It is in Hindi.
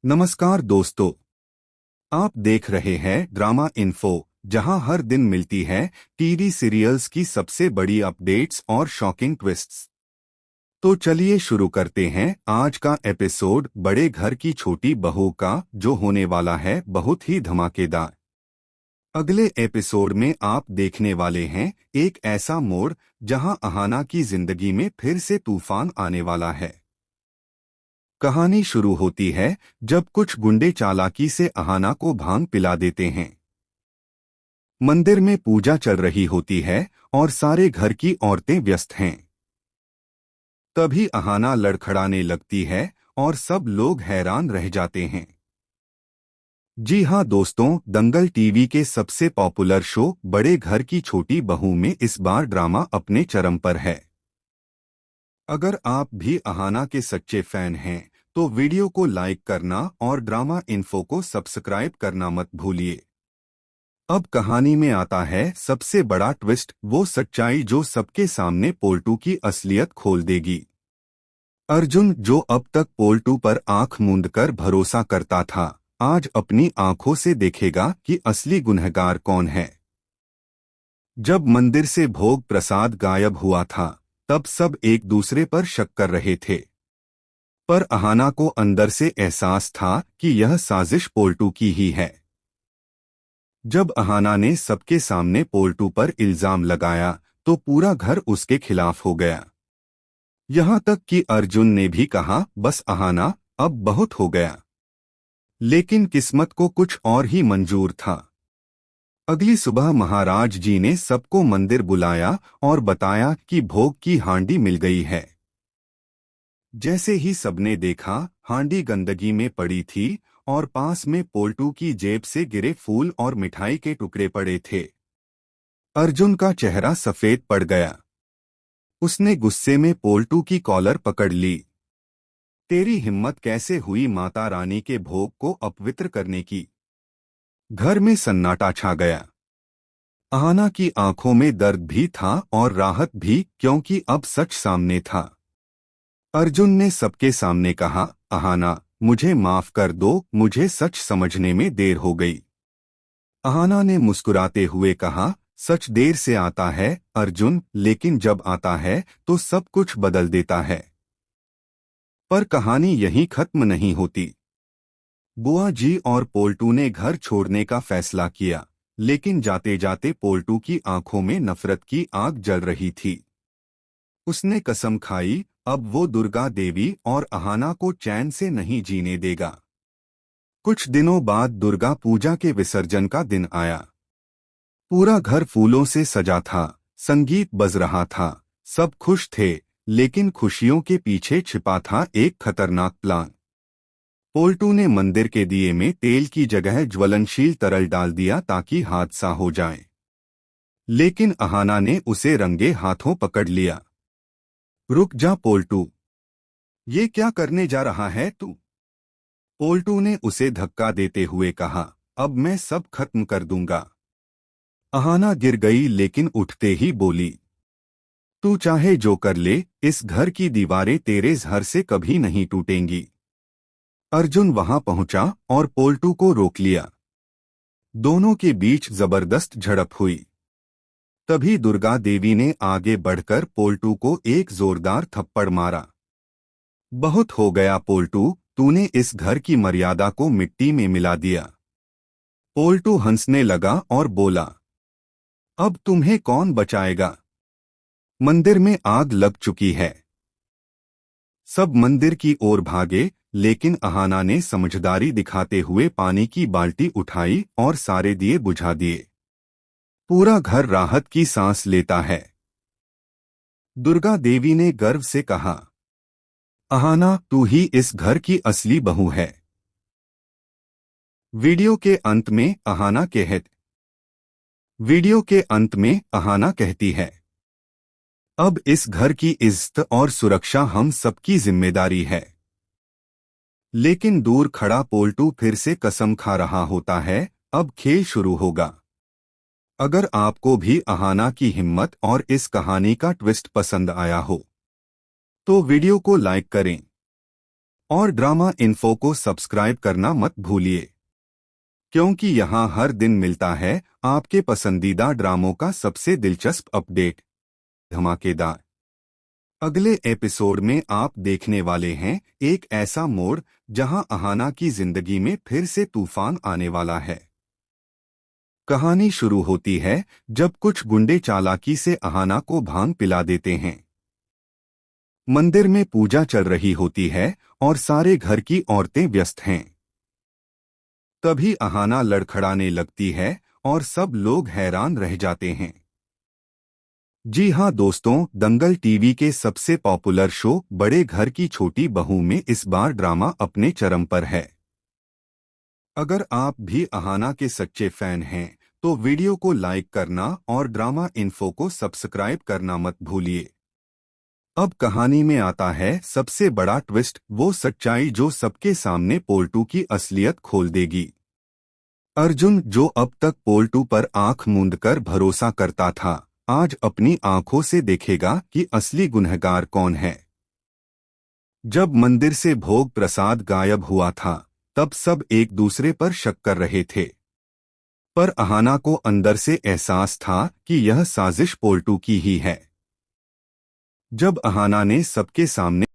नमस्कार दोस्तों। आप देख रहे हैं ड्रामा इन्फो, जहां हर दिन मिलती है टीवी सीरियल्स की सबसे बड़ी अपडेट्स और शॉकिंग ट्विस्ट्स। तो चलिए शुरू करते हैं आज का एपिसोड बड़े घर की छोटी बहू का, जो होने वाला है बहुत ही धमाकेदार। अगले एपिसोड में आप देखने वाले हैं एक ऐसा मोड़ जहां अहाना की जिंदगी में फिर से तूफान आने वाला है। कहानी शुरू होती है जब कुछ गुंडे चालाकी से अहाना को भांग पिला देते हैं। मंदिर में पूजा चल रही होती है और सारे घर की औरतें व्यस्त हैं। तभी अहाना लड़खड़ाने लगती है और सब लोग हैरान रह जाते हैं। जी हाँ दोस्तों, दंगल टीवी के सबसे पॉपुलर शो बड़े घर की छोटी बहू में इस बार ड्रामा अपने चरम पर है। अगर आप भी अहाना के सच्चे फैन हैं तो वीडियो को लाइक करना और ड्रामा इन्फो को सब्सक्राइब करना मत भूलिए। अब कहानी में आता है सबसे बड़ा ट्विस्ट, वो सच्चाई जो सबके सामने पोल्टू की असलियत खोल देगी। अर्जुन, जो अब तक पोल्टू पर आंख मूंदकर भरोसा करता था, आज अपनी आंखों से देखेगा कि असली गुनहगार कौन है। जब मंदिर से भोग प्रसाद गायब हुआ था तब सब एक दूसरे पर शक कर रहे थे, पर अहाना को अंदर से एहसास था कि यह साजिश पोल्टू की ही है। जब अहाना ने सबके सामने पोल्टू पर इल्जाम लगाया तो पूरा घर उसके खिलाफ हो गया। यहाँ तक कि अर्जुन ने भी कहा, बस अहाना, अब बहुत हो गया। लेकिन किस्मत को कुछ और ही मंजूर था। अगली सुबह महाराज जी ने सबको मंदिर बुलाया और बताया कि भोग की हांडी मिल गई है। जैसे ही सबने देखा, हांडी गंदगी में पड़ी थी और पास में पोल्टू की जेब से गिरे फूल और मिठाई के टुकड़े पड़े थे। अर्जुन का चेहरा सफेद पड़ गया। उसने गुस्से में पोल्टू की कॉलर पकड़ ली। तेरी हिम्मत कैसे हुई माता रानी के भोग को अपवित्र करने की? घर में सन्नाटा छा गया। अहाना की आंखों में दर्द भी था और राहत भी, क्योंकि अब सच सामने था। अर्जुन ने सबके सामने कहा, अहाना, मुझे माफ कर दो, मुझे सच समझने में देर हो गई। अहाना ने मुस्कुराते हुए कहा, सच देर से आता है अर्जुन, लेकिन जब आता है तो सब कुछ बदल देता है। पर कहानी यहीं खत्म नहीं होती। बुआ जी और पोल्टू ने घर छोड़ने का फैसला किया, लेकिन जाते जाते पोल्टू की आंखों में नफरत की आग जल रही थी। उसने कसम खाई, अब वो दुर्गा देवी और अहाना को चैन से नहीं जीने देगा। कुछ दिनों बाद दुर्गा पूजा के विसर्जन का दिन आया। पूरा घर फूलों से सजा था, संगीत बज रहा था, सब खुश थे, लेकिन खुशियों के पीछे छिपा था एक खतरनाक प्लान। पोल्टू ने मंदिर के दिए में तेल की जगह ज्वलनशील तरल डाल दिया ताकि हादसा हो जाए। लेकिन अहाना ने उसे रंगे हाथों पकड़ लिया। रुक जा पोल्टू, ये क्या करने जा रहा है तू? पोल्टू ने उसे धक्का देते हुए कहा, अब मैं सब खत्म कर दूंगा। अहाना गिर गई, लेकिन उठते ही बोली, तू चाहे जो कर ले, इस घर की दीवारें तेरे ज़हर से कभी नहीं टूटेंगी। अर्जुन वहां पहुंचा और पोल्टू को रोक लिया। दोनों के बीच जबरदस्त झड़प हुई। तभी दुर्गा देवी ने आगे बढ़कर पोल्टू को एक जोरदार थप्पड़ मारा। बहुत हो गया पोल्टू, तूने इस घर की मर्यादा को मिट्टी में मिला दिया। पोल्टू हंसने लगा और बोला, अब तुम्हें कौन बचाएगा? मंदिर में आग लग चुकी है। सब मंदिर की ओर भागे, लेकिन अहाना ने समझदारी दिखाते हुए पानी की बाल्टी उठाई और सारे दिए बुझा दिए। पूरा घर राहत की सांस लेता है। दुर्गा देवी ने गर्व से कहा, अहाना, तू ही इस घर की असली बहू है। वीडियो के अंत में अहाना कहती है, अब इस घर की इज्जत और सुरक्षा हम सबकी जिम्मेदारी है। लेकिन दूर खड़ा पोल्टू फिर से कसम खा रहा होता है, अब खेल शुरू होगा। अगर आपको भी अहाना की हिम्मत और इस कहानी का ट्विस्ट पसंद आया हो तो वीडियो को लाइक करें। और ड्रामा इन्फो को सब्सक्राइब करना मत भूलिए, क्योंकि यहाँ हर दिन मिलता है आपके पसंदीदा ड्रामों का सबसे दिलचस्प अपडेट। धमाकेदार अगले एपिसोड में आप देखने वाले हैं एक ऐसा मोड़ जहां अहाना की जिंदगी में फिर से तूफान आने वाला है। कहानी शुरू होती है जब कुछ गुंडे चालाकी से अहाना को भांग पिला देते हैं। मंदिर में पूजा चल रही होती है और सारे घर की औरतें व्यस्त हैं। तभी अहाना लड़खड़ाने लगती है और सब लोग हैरान रह जाते हैं। जी हाँ दोस्तों, दंगल टीवी के सबसे पॉपुलर शो बड़े घर की छोटी बहू में इस बार ड्रामा अपने चरम पर है। अगर आप भी अहाना के सच्चे फैन हैं तो वीडियो को लाइक करना और ड्रामा इन्फो को सब्सक्राइब करना मत भूलिए। अब कहानी में आता है सबसे बड़ा ट्विस्ट, वो सच्चाई जो सबके सामने पोल्टू की असलियत खोल देगी। अर्जुन, जो अब तक पोल्टू पर आंख मूंदकर भरोसा करता था, आज अपनी आंखों से देखेगा कि असली गुनहगार कौन है। जब मंदिर से भोग प्रसाद गायब हुआ था तब सब एक दूसरे पर शक कर रहे थे, पर अहाना को अंदर से एहसास था कि यह साजिश पोल्टू की ही है। जब अहाना ने सबके सामने